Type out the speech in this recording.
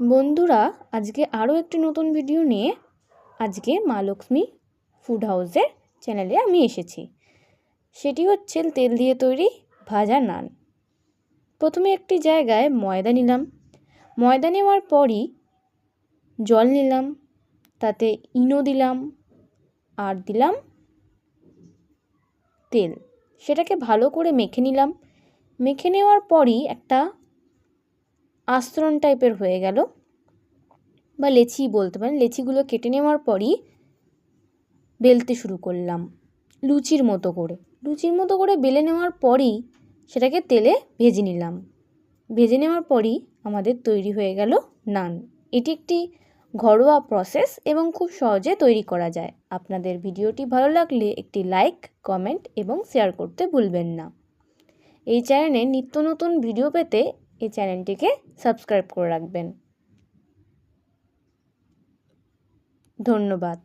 বন্ধুরা, আজকে আরও একটি নতুন ভিডিও নিয়ে আজকে মা লক্ষ্মী ফুড হাউসের চ্যানেলে আমি এসেছি। সেটি হচ্ছে তেল দিয়ে তৈরি ভাজা নান। প্রথমে একটি জায়গায় ময়দা নিলাম। ময়দা নেওয়ার পরই জল নিলাম, তাতে ইনো দিলাম আর দিলাম তেল। সেটাকে ভালো করে মেখে নিলাম। মেখে নেওয়ার পরই একটা আস্তরণ টাইপের হয়ে গেল, বা লেচি বলতে পারেন। লেচিগুলো কেটে নেওয়ার পরই বেলতে শুরু করলাম লুচির মতো করে বেলে নেওয়ার পরই সেটাকে তেলে ভেজে নিলাম। ভেজে নেওয়ার পরই আমাদের তৈরি হয়ে গেল নান। এটি একটি ঘরোয়া প্রসেস এবং খুব সহজে তৈরি করা যায়। আপনাদের ভিডিওটি ভালো লাগলে একটি লাইক, কমেন্ট এবং শেয়ার করতে ভুলবেন না। এই চ্যানেলে নিত্য নতুন ভিডিও পেতে এই চ্যানেলটিকে সাবস্ক্রাইব করে রাখবেন। ধন্যবাদ।